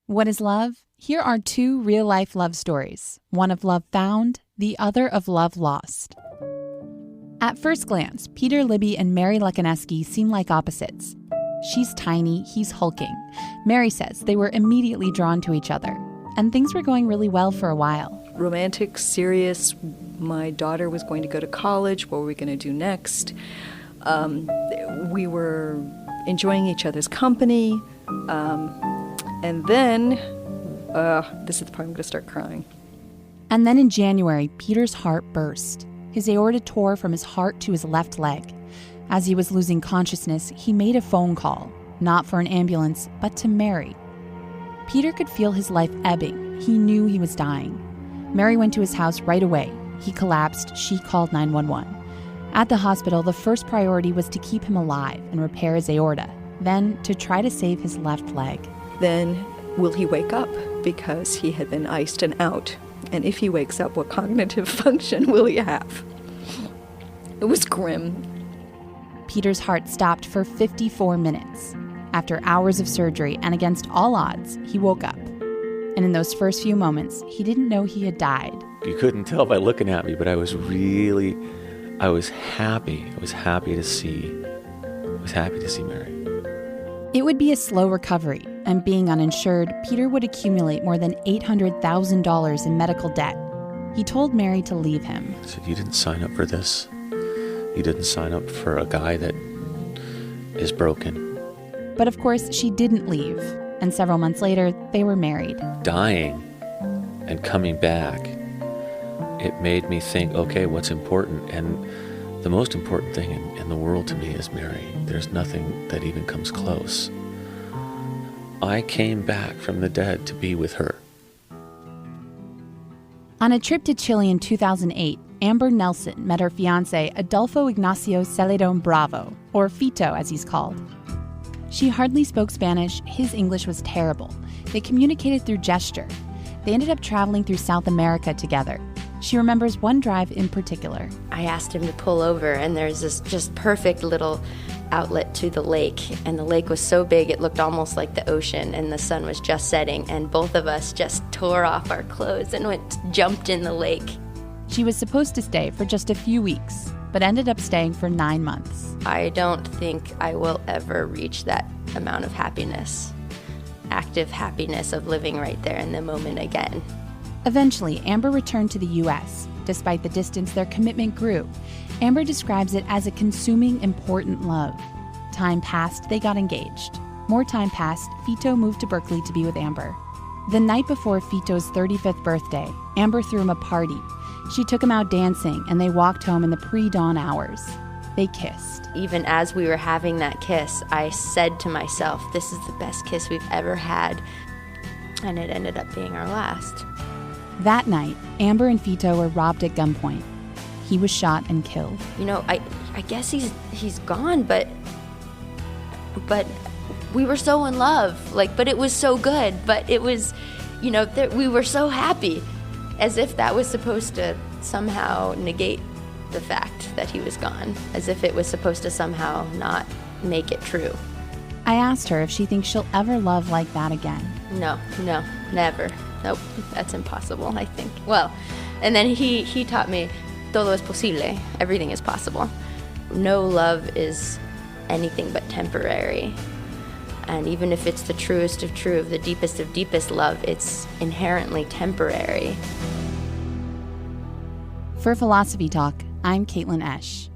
What is love? Here are two real-life love stories, one of love found, the other of love lost. At first glance, Peter Libby and Mary Lekaneski seem like opposites. She's tiny, he's hulking. Mary says they were immediately drawn to each other, and things were going really well for a while. Romantic, serious. My daughter was going to go to college. What were we going to do next? We were enjoying each other's company. And then, this is the part I'm going to start crying. And then in January, Peter's heart burst. His aorta tore from his heart to his left leg. As he was losing consciousness, he made a phone call, not for an ambulance, but to Mary. Peter could feel his life ebbing. He knew he was dying. Mary went to his house right away. He collapsed. She called 911. At the hospital, the first priority was to keep him alive and repair his aorta, then to try to save his left leg. Then, will he wake up? Because he had been iced and out. And if he wakes up, what cognitive function will he have? It was grim. Peter's heart stopped for 54 minutes. After hours of surgery and against all odds, he woke up. And in those first few moments, he didn't know he had died. You couldn't tell by looking at me, but I was happy. I was happy to see Mary. It would be a slow recovery, and being uninsured, Peter would accumulate more than $800,000 in medical debt. He told Mary to leave him. I said, you didn't sign up for this. You didn't sign up for a guy that is broken. But of course, she didn't leave, and several months later, they were married. Dying and coming back, it made me think, okay, what's important? And the most important thing in the world to me is Mary. There's nothing that even comes close. I came back from the dead to be with her. On a trip to Chile in 2008, Amber Nelson met her fiancé, Adolfo Ignacio Celedón Bravo, or Fito as he's called. She hardly spoke Spanish. His English was terrible. They communicated through gesture. They ended up traveling through South America together. She remembers one drive in particular. I asked him to pull over, and there's this just perfect little outlet to the lake. And the lake was so big, it looked almost like the ocean, and the sun was just setting. And both of us just tore off our clothes and jumped in the lake. She was supposed to stay for just a few weeks, but ended up staying for 9 months. I don't think I will ever reach that amount of happiness, active happiness of living right there in the moment again. Eventually, Amber returned to the U.S. Despite the distance, their commitment grew. Amber describes it as a consuming, important love. Time passed, they got engaged. More time passed, Fito moved to Berkeley to be with Amber. The night before Fito's 35th birthday, Amber threw him a party. She took him out dancing, and they walked home in the pre-dawn hours. They kissed. Even as we were having that kiss, I said to myself, this is the best kiss we've ever had. And it ended up being our last. That night, Amber and Fito were robbed at gunpoint. He was shot and killed. You know, I guess he's gone, but we were so in love. But it was so good. But it was, we were so happy, as if that was supposed to somehow negate the fact that he was gone, as if it was supposed to somehow not make it true. I asked her if she thinks she'll ever love like that again. No, never. Nope, that's impossible, I think. Well, and then he taught me, todo es posible, everything is possible. No love is anything but temporary. And even if it's the truest of true, the deepest of deepest love, it's inherently temporary. For Philosophy Talk, I'm Caitlin Esch.